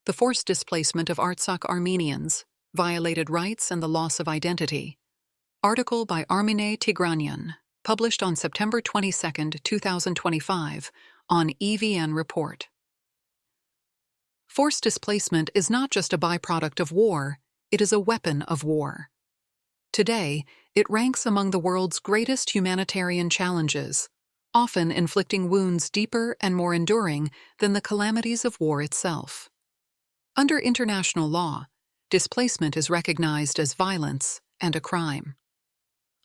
The forced displacement of Artsakh Armenians, violated rights and the loss of identity. Article by Armine Tigranyan, published on September 22, 2025, on EVN Report. Forced displacement is not just a byproduct of war, it is a weapon of war. Today, it ranks among the world's greatest humanitarian challenges, often inflicting wounds deeper and more enduring than the calamities of war itself. Under international law, displacement is recognized as violence and a crime.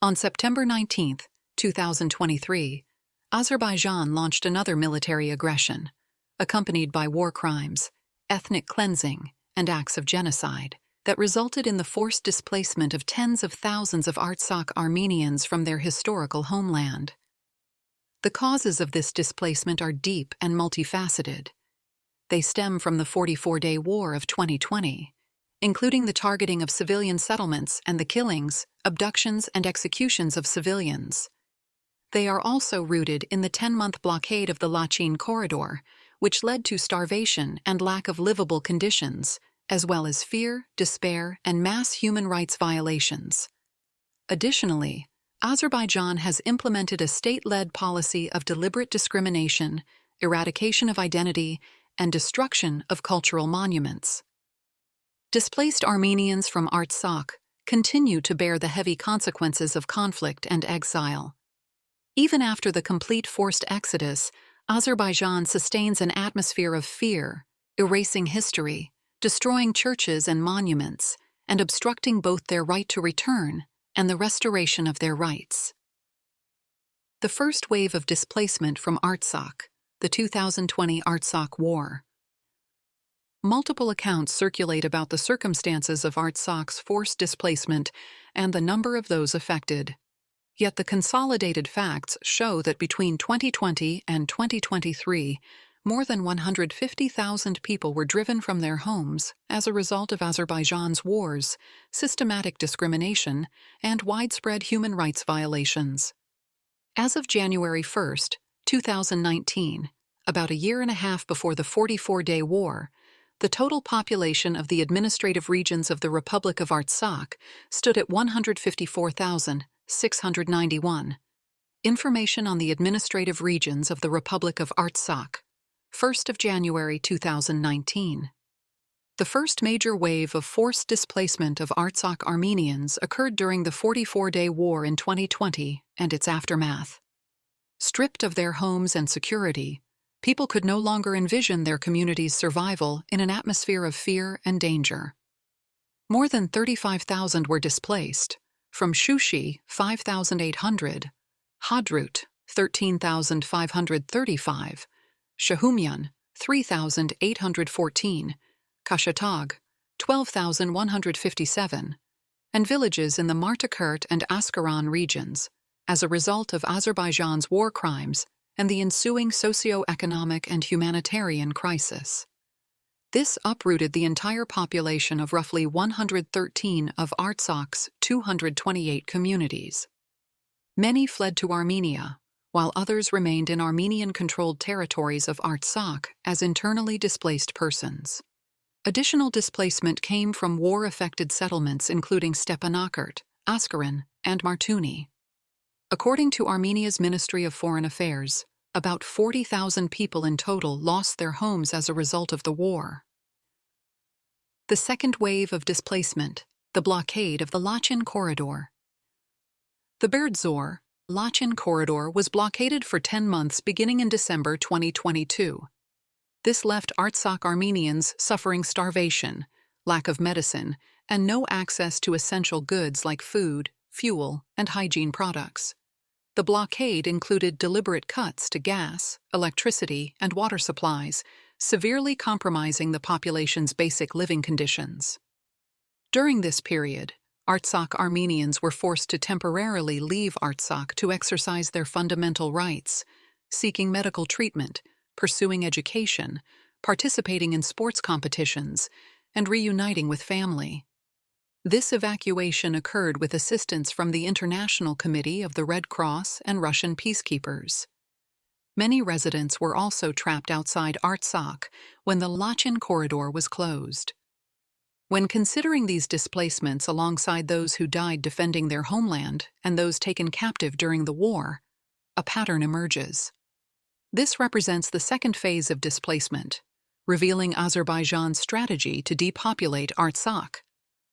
On September 19, 2023, Azerbaijan launched another military aggression, accompanied by war crimes, ethnic cleansing, and acts of genocide that resulted in the forced displacement of tens of thousands of Artsakh Armenians from their historical homeland. The causes of this displacement are deep and multifaceted. They stem from the 44-day war of 2020, including the targeting of civilian settlements and the killings, abductions, and executions of civilians. They are also rooted in the 10-month blockade of the Lachin corridor, which led to starvation and lack of livable conditions, as well as fear, despair, and mass human rights violations. Additionally, Azerbaijan has implemented a state-led policy of deliberate discrimination, eradication of identity, and destruction of cultural monuments. Displaced Armenians from Artsakh continue to bear the heavy consequences of conflict and exile. Even after the complete forced exodus, Azerbaijan sustains an atmosphere of fear, erasing history, destroying churches and monuments, and obstructing both their right to return and the restoration of their rights. The first wave of displacement from Artsakh, the 2020 Artsakh War. Multiple accounts circulate about the circumstances of Artsakh's forced displacement and the number of those affected. Yet the consolidated facts show that between 2020 and 2023, more than 150,000 people were driven from their homes as a result of Azerbaijan's wars, systematic discrimination, and widespread human rights violations. As of January 1, 2019, about a year and a half before the 44-day war, the total population of the administrative regions of the Republic of Artsakh stood at 154,691. Information on the administrative regions of the Republic of Artsakh, 1st of January 2019. The first major wave of forced displacement of Artsakh Armenians occurred during the 44-day war in 2020 and its aftermath. Stripped of their homes and security, people could no longer envision their community's survival in an atmosphere of fear and danger. More than 35,000 were displaced, from Shushi, 5,800, Hadrut, 13,535, Shahumyan, 3,814, Kashatag, 12,157, and villages in the Martakert and Askaran regions, as a result of Azerbaijan's war crimes and the ensuing socio-economic and humanitarian crisis. This uprooted the entire population of roughly 113 of Artsakh's 228 communities. Many fled to Armenia, while others remained in Armenian-controlled territories of Artsakh as internally displaced persons. Additional displacement came from war-affected settlements including Stepanakert, Askaran, and Martuni. According to Armenia's Ministry of Foreign Affairs, about 40,000 people in total lost their homes as a result of the war. The second wave of displacement, the blockade of the Lachin corridor. The Berdzor, Lachin corridor was blockaded for 10 months beginning in December 2022. This left Artsakh Armenians suffering starvation, lack of medicine, and no access to essential goods like food, fuel, and hygiene products. The blockade included deliberate cuts to gas, electricity, and water supplies, severely compromising the population's basic living conditions. During this period, Artsakh Armenians were forced to temporarily leave Artsakh to exercise their fundamental rights, seeking medical treatment, pursuing education, participating in sports competitions, and reuniting with family. This evacuation occurred with assistance from the International Committee of the Red Cross and Russian peacekeepers. Many residents were also trapped outside Artsakh when the Lachin corridor was closed. When considering these displacements alongside those who died defending their homeland and those taken captive during the war, a pattern emerges. This represents the second phase of displacement, revealing Azerbaijan's strategy to depopulate Artsakh,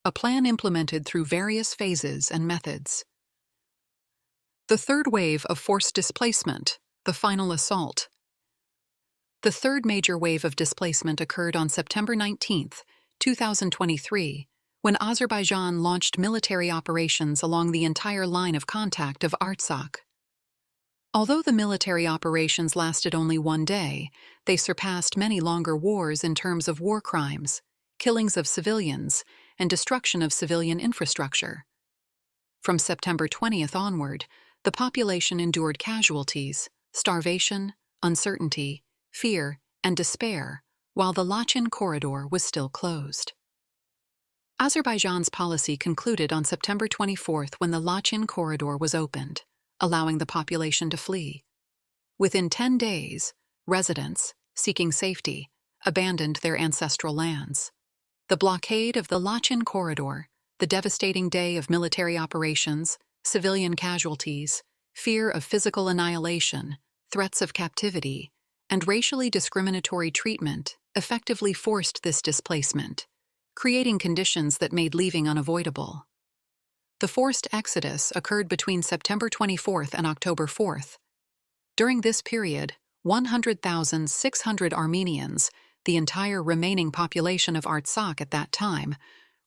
a plan implemented through various phases and methods. The third wave of forced displacement, the final assault. The third major wave of displacement occurred on September 19, 2023, when Azerbaijan launched military operations along the entire line of contact of Artsakh. Although the military operations lasted only one day, they surpassed many longer wars in terms of war crimes, killings of civilians, and destruction of civilian infrastructure. From September 20th onward, the population endured casualties, starvation, uncertainty, fear, and despair, while the Lachin corridor was still closed. Azerbaijan's policy concluded on September 24th when the Lachin corridor was opened, allowing the population to flee. Within 10 days, residents, seeking safety, abandoned their ancestral lands. The blockade of the Lachin corridor, the devastating day of military operations, civilian casualties, fear of physical annihilation, threats of captivity, and racially discriminatory treatment effectively forced this displacement, creating conditions that made leaving unavoidable. The forced exodus occurred between September 24th and October 4th. During this period, 100,600 Armenians, the entire remaining population of Artsakh at that time,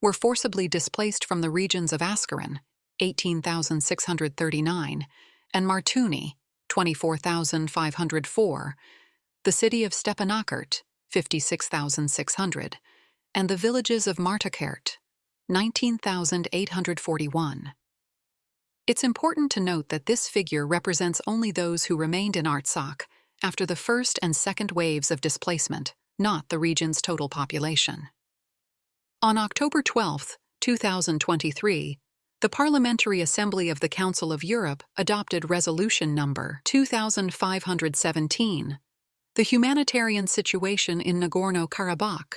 were forcibly displaced from the regions of Askaran, 18,639, and Martuni, 24,504, the city of Stepanakert, 56,600, and the villages of Martakert, 19,841. It's important to note that this figure represents only those who remained in Artsakh after the first and second waves of displacement, not the region's total population. On October 12, 2023, the Parliamentary Assembly of the Council of Europe adopted Resolution Number 2517, the humanitarian situation in Nagorno-Karabakh,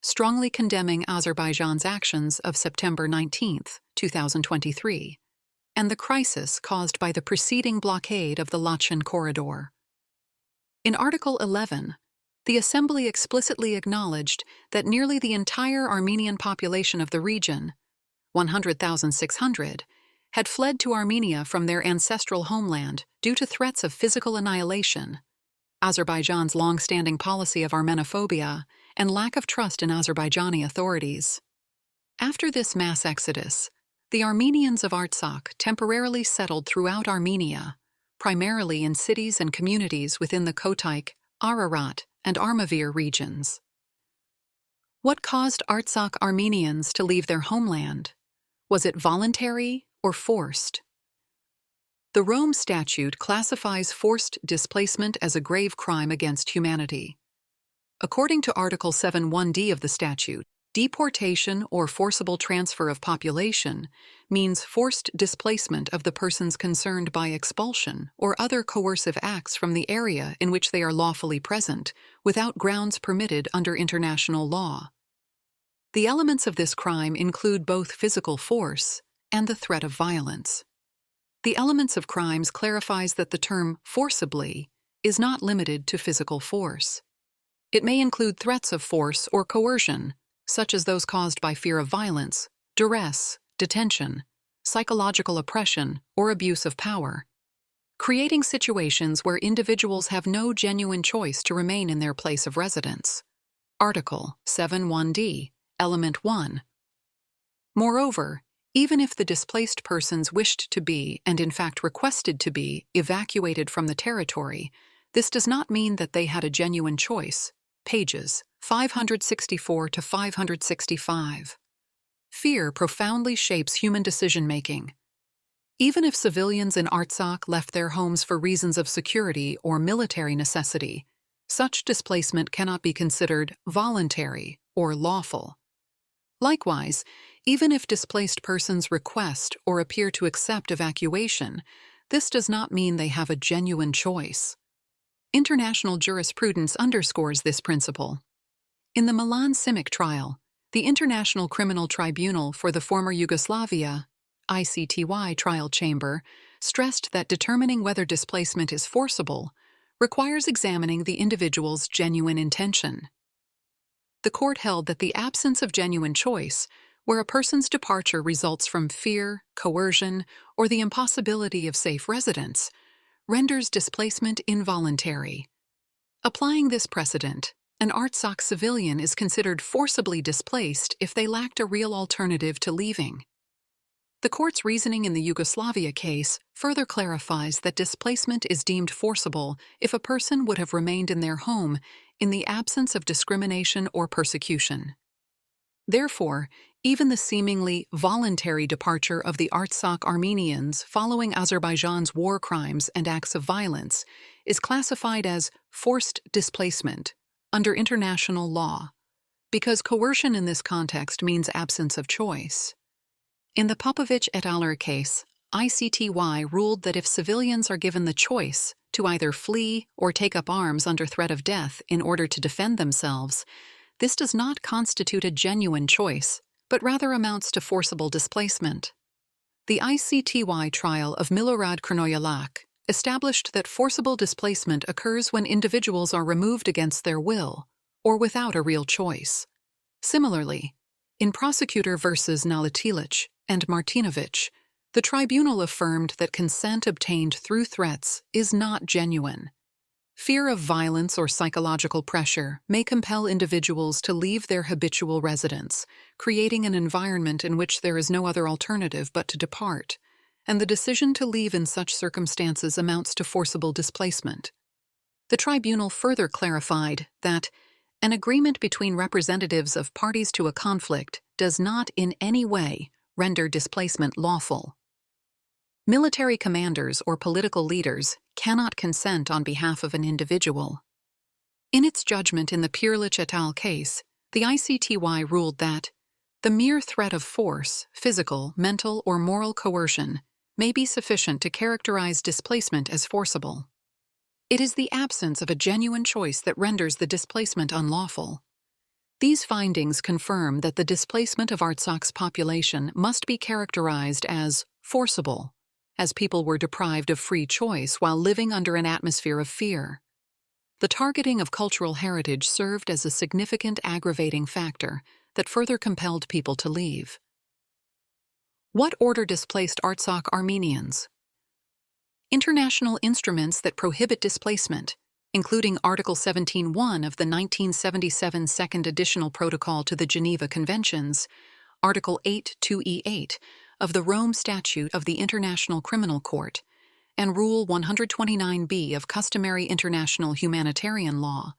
strongly condemning Azerbaijan's actions of September 19, 2023, and the crisis caused by the preceding blockade of the Lachin corridor. In Article 11, the Assembly explicitly acknowledged that nearly the entire Armenian population of the region, 100,600, had fled to Armenia from their ancestral homeland due to threats of physical annihilation, Azerbaijan's long-standing policy of Armenophobia, and lack of trust in Azerbaijani authorities. After this mass exodus, the Armenians of Artsakh temporarily settled throughout Armenia, primarily in cities and communities within the Kotyk, Ararat, and Armavir regions. What caused Artsakh Armenians to leave their homeland? Was it voluntary or forced? The Rome Statute classifies forced displacement as a grave crime against humanity. According to Article 7(1)d of the statute, deportation or forcible transfer of population means forced displacement of the persons concerned by expulsion or other coercive acts from the area in which they are lawfully present, without grounds permitted under international law. The elements of this crime include both physical force and the threat of violence. The elements of crimes clarifies that the term forcibly is not limited to physical force. It may include threats of force or coercion, such as those caused by fear of violence, duress, detention, psychological oppression, or abuse of power, creating situations where individuals have no genuine choice to remain in their place of residence. Article 7(1)d, Element 1. Moreover, even if the displaced persons wished to be, and in fact requested to be, evacuated from the territory, this does not mean that they had a genuine choice. Pages 564 to 565. Fear profoundly shapes human decision-making. Even if civilians in Artsakh left their homes for reasons of security or military necessity, such displacement cannot be considered voluntary or lawful. Likewise, even if displaced persons request or appear to accept evacuation, this does not mean they have a genuine choice. International jurisprudence underscores this principle. In the Milan Simic trial, the International Criminal Tribunal for the Former Yugoslavia, ICTY trial chamber, stressed that determining whether displacement is forcible requires examining the individual's genuine intention. The court held that the absence of genuine choice, where a person's departure results from fear, coercion, or the impossibility of safe residence, renders displacement involuntary. Applying this precedent, an Artsakh civilian is considered forcibly displaced if they lacked a real alternative to leaving. The court's reasoning in the Yugoslavia case further clarifies that displacement is deemed forcible if a person would have remained in their home in the absence of discrimination or persecution. Therefore, even the seemingly voluntary departure of the Artsakh Armenians following Azerbaijan's war crimes and acts of violence is classified as forced displacement under international law, because coercion in this context means absence of choice. In the Popovic et al. Case, ICTY ruled that if civilians are given the choice to either flee or take up arms under threat of death in order to defend themselves, this does not constitute a genuine choice, but rather amounts to forcible displacement. The ICTY trial of Milorad Krnojalak established that forcible displacement occurs when individuals are removed against their will or without a real choice. Similarly, in Prosecutor versus Nalitilic and Martinovic, the tribunal affirmed that consent obtained through threats is not genuine. Fear of violence or psychological pressure may compel individuals to leave their habitual residence, creating an environment in which there is no other alternative but to depart, and the decision to leave in such circumstances amounts to forcible displacement. The tribunal further clarified that an agreement between representatives of parties to a conflict does not in any way render displacement lawful. Military commanders or political leaders cannot consent on behalf of an individual. In its judgment in the Pirlich et al. Case, the ICTY ruled that the mere threat of force, physical, mental, or moral coercion may be sufficient to characterize displacement as forcible. It is the absence of a genuine choice that renders the displacement unlawful. These findings confirm that the displacement of Artsakh's population must be characterized as forcible, as people were deprived of free choice while living under an atmosphere of fear. The targeting of cultural heritage served as a significant aggravating factor that further compelled people to leave. What order displaced Artsakh Armenians? International instruments that prohibit displacement, including Article 17.1 of the 1977 Second Additional Protocol to the Geneva Conventions, Article 8.2e8 of the Rome Statute of the International Criminal Court, and Rule 129b of customary international humanitarian law,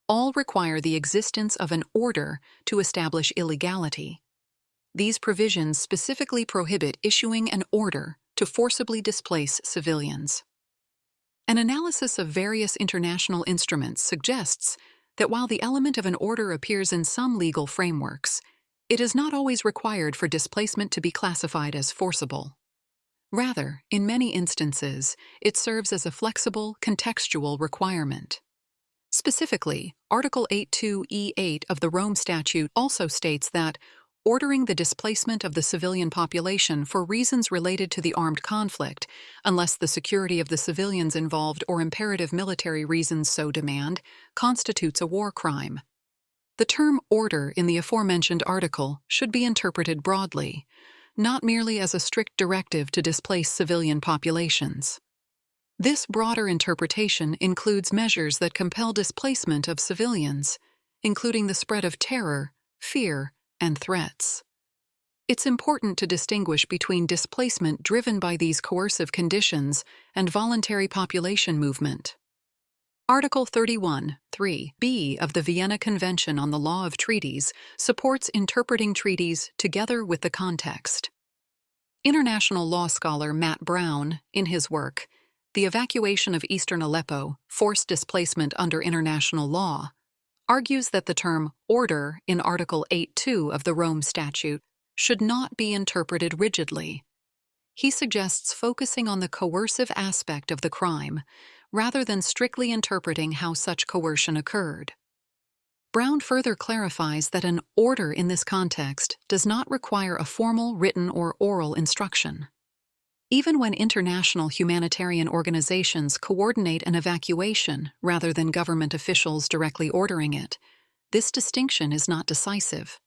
all require the existence of an order to establish illegality. These provisions specifically prohibit issuing an order to forcibly displace civilians. An analysis of various international instruments suggests that while the element of an order appears in some legal frameworks, it is not always required for displacement to be classified as forcible. Rather, in many instances, it serves as a flexible, contextual requirement. Specifically, Article 8.2e8 of the Rome Statute also states that ordering the displacement of the civilian population for reasons related to the armed conflict, unless the security of the civilians involved or imperative military reasons so demand, constitutes a war crime. The term order in the aforementioned article should be interpreted broadly, not merely as a strict directive to displace civilian populations. This broader interpretation includes measures that compel displacement of civilians, including the spread of terror, fear, and threats. It's important to distinguish between displacement driven by these coercive conditions and voluntary population movement. Article 31(3)b of the Vienna Convention on the Law of Treaties supports interpreting treaties together with the context. International law scholar Matt Brown, in his work, The Evacuation of Eastern Aleppo, Forced Displacement under International Law, argues that the term order in Article 8.2 of the Rome Statute should not be interpreted rigidly. He suggests focusing on the coercive aspect of the crime, rather than strictly interpreting how such coercion occurred. Brown further clarifies that an order in this context does not require a formal written or oral instruction. Even when international humanitarian organizations coordinate an evacuation rather than government officials directly ordering it, this distinction is not decisive.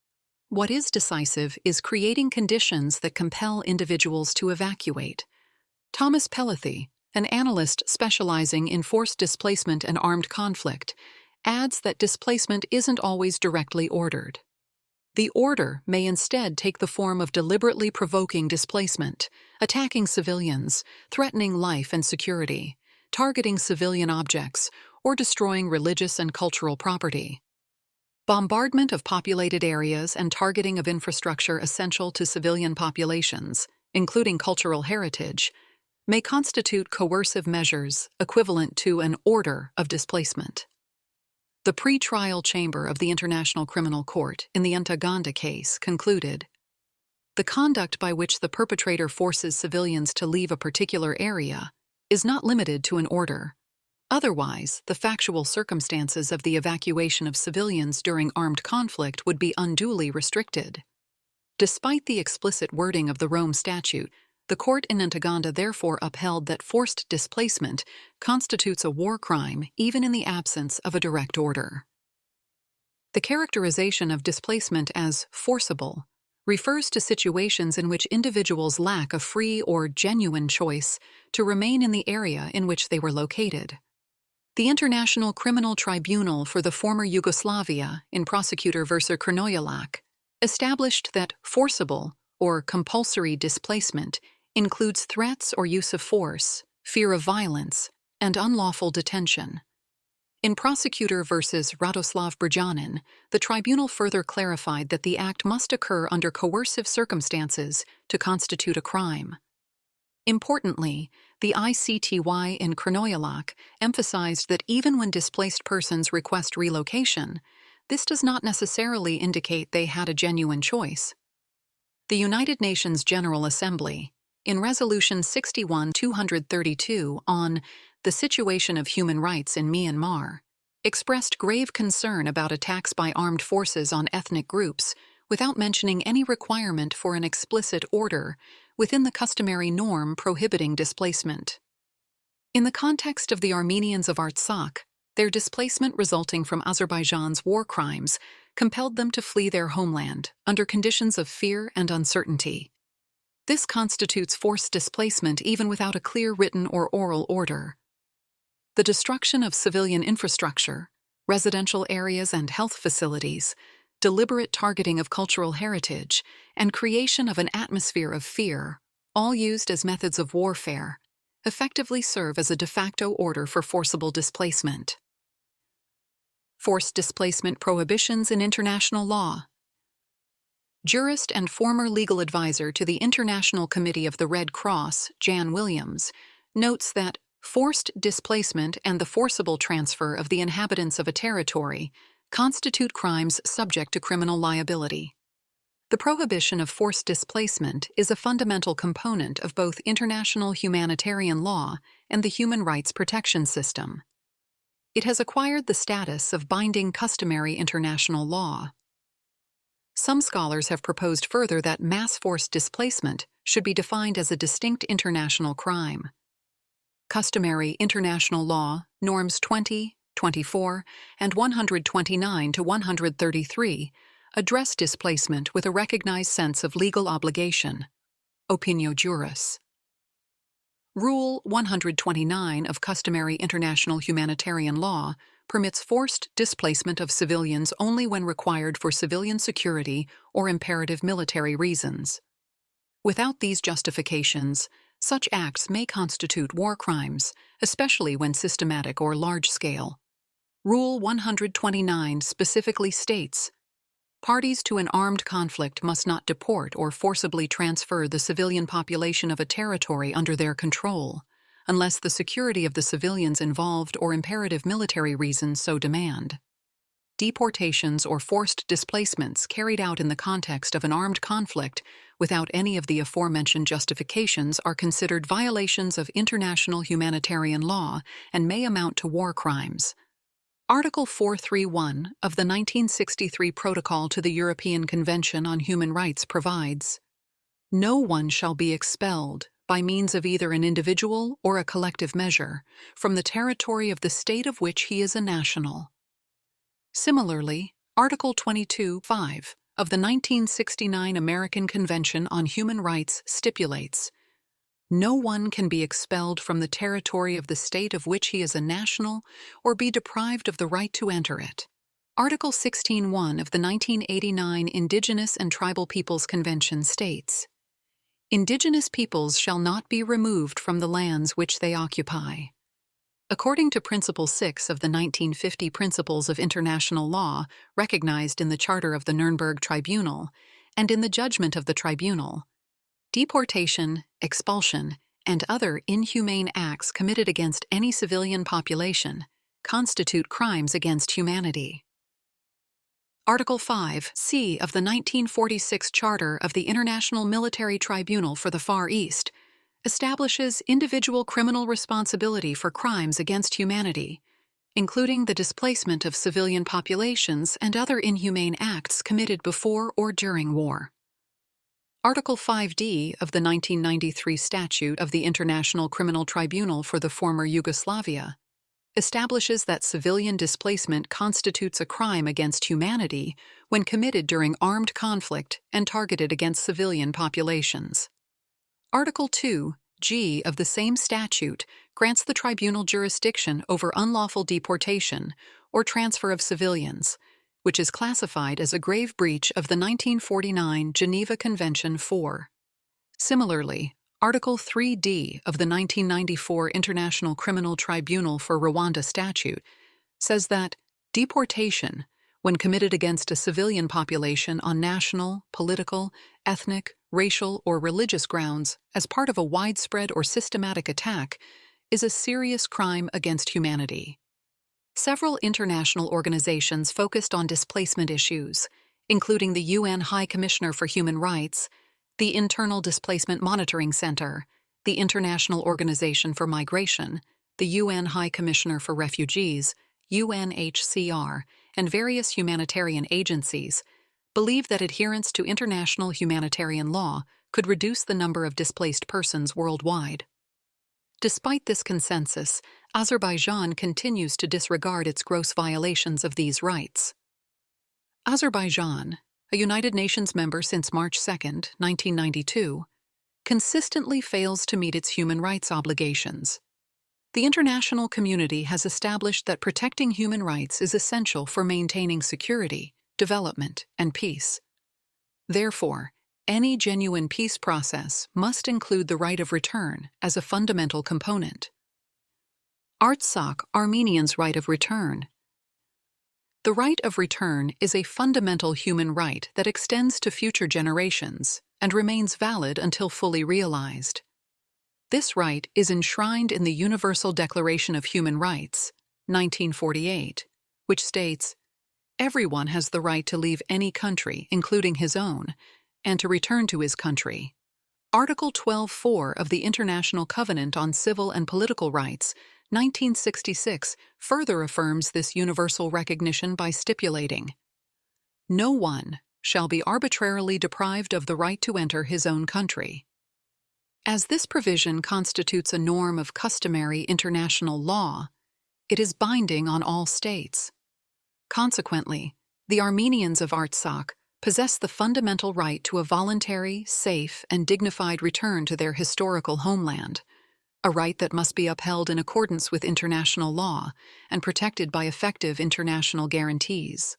What is decisive is creating conditions that compel individuals to evacuate. Thomas Pellethy, an analyst specializing in forced displacement and armed conflict, adds that displacement isn't always directly ordered. The order may instead take the form of deliberately provoking displacement, attacking civilians, threatening life and security, targeting civilian objects, or destroying religious and cultural property. Bombardment of populated areas and targeting of infrastructure essential to civilian populations, including cultural heritage, may constitute coercive measures equivalent to an order of displacement. The pre-trial chamber of the International Criminal Court in the Ntaganda case concluded, "The conduct by which the perpetrator forces civilians to leave a particular area is not limited to an order. Otherwise, the factual circumstances of the evacuation of civilians during armed conflict would be unduly restricted." Despite the explicit wording of the Rome Statute, the court in Ntaganda therefore upheld that forced displacement constitutes a war crime even in the absence of a direct order. The characterization of displacement as forcible refers to situations in which individuals lack a free or genuine choice to remain in the area in which they were located. The International Criminal Tribunal for the former Yugoslavia, in Prosecutor versus Krnojalak, established that forcible or compulsory displacement includes threats or use of force, fear of violence, and unlawful detention. In Prosecutor versus Radoslav Brjanin, the tribunal further clarified that the act must occur under coercive circumstances to constitute a crime. Importantly, the ICTY in Krnojalak emphasized that even when displaced persons request relocation, this does not necessarily indicate they had a genuine choice. The United Nations General Assembly, in Resolution 61-232 on the situation of human rights in Myanmar, expressed grave concern about attacks by armed forces on ethnic groups without mentioning any requirement for an explicit order within the customary norm prohibiting displacement. In the context of the Armenians of Artsakh, their displacement resulting from Azerbaijan's war crimes compelled them to flee their homeland under conditions of fear and uncertainty. This constitutes forced displacement even without a clear written or oral order. The destruction of civilian infrastructure, residential areas and health facilities, deliberate targeting of cultural heritage, and creation of an atmosphere of fear, all used as methods of warfare, effectively serve as a de facto order for forcible displacement. Forced displacement prohibitions in international law. Jurist and former legal advisor to the International Committee of the Red Cross, Jan Williams, notes that forced displacement and the forcible transfer of the inhabitants of a territory constitute crimes subject to criminal liability. The prohibition of forced displacement is a fundamental component of both international humanitarian law and the human rights protection system. It has acquired the status of binding customary international law. Some scholars have proposed further that mass forced displacement should be defined as a distinct international crime. Customary international law, norms 20, 24, and 129 to 133 address displacement with a recognized sense of legal obligation. Opinio juris. Rule 129 of customary international humanitarian law permits forced displacement of civilians only when required for civilian security or imperative military reasons. Without these justifications, such acts may constitute war crimes, especially when systematic or large-scale. Rule 129 specifically states, "Parties to an armed conflict must not deport or forcibly transfer the civilian population of a territory under their control, unless the security of the civilians involved or imperative military reasons so demand." Deportations or forced displacements carried out in the context of an armed conflict without any of the aforementioned justifications are considered violations of international humanitarian law and may amount to war crimes. Article 431 of the 1963 Protocol to the European Convention on Human Rights provides, "No one shall be expelled, by means of either an individual or a collective measure, from the territory of the state of which he is a national." Similarly, Article 22(5) of the 1969 American Convention on Human Rights stipulates, "No one can be expelled from the territory of the state of which he is a national or be deprived of the right to enter it." Article 16(1) of the 1989 Indigenous and Tribal Peoples Convention states, "Indigenous peoples shall not be removed from the lands which they occupy." According to Principle 6 of the 1950 Principles of International Law, recognized in the Charter of the Nuremberg Tribunal, and in the judgment of the Tribunal, deportation, expulsion, and other inhumane acts committed against any civilian population constitute crimes against humanity. Article 5(c) of the 1946 Charter of the International Military Tribunal for the Far East establishes individual criminal responsibility for crimes against humanity, including the displacement of civilian populations and other inhumane acts committed before or during war. Article 5(d) of the 1993 Statute of the International Criminal Tribunal for the former Yugoslavia establishes that civilian displacement constitutes a crime against humanity when committed during armed conflict and targeted against civilian populations. Article 2(g) of the same statute grants the tribunal jurisdiction over unlawful deportation or transfer of civilians, which is classified as a grave breach of the 1949 Geneva Convention 4. Similarly, Article 3(d) of the 1994 International Criminal Tribunal for Rwanda statute says that deportation, when committed against a civilian population on national, political, ethnic, racial, or religious grounds as part of a widespread or systematic attack, is a serious crime against humanity. Several international organizations focused on displacement issues, including the UN High Commissioner for Human Rights, the Internal Displacement Monitoring Center, the International Organization for Migration, the UN High Commissioner for Refugees, UNHCR, and various humanitarian agencies, believe that adherence to international humanitarian law could reduce the number of displaced persons worldwide. Despite this consensus, Azerbaijan continues to disregard its gross violations of these rights. Azerbaijan, a United Nations member since March 2, 1992, consistently fails to meet its human rights obligations. The international community has established that protecting human rights is essential for maintaining security, development, and peace. Therefore, any genuine peace process must include the right of return as a fundamental component. Artsakh, Armenians' right of return. The right of return is a fundamental human right that extends to future generations and remains valid until fully realized. This right is enshrined in the Universal Declaration of Human Rights, 1948, which states, "Everyone has the right to leave any country, including his own, and to return to his country." Article 12(4) of the International Covenant on Civil and Political Rights, 1966, further affirms this universal recognition by stipulating, "No one shall be arbitrarily deprived of the right to enter his own country." As this provision constitutes a norm of customary international law, it is binding on all states. Consequently, the Armenians of Artsakh possess the fundamental right to a voluntary, safe, and dignified return to their historical homeland, a right that must be upheld in accordance with international law and protected by effective international guarantees.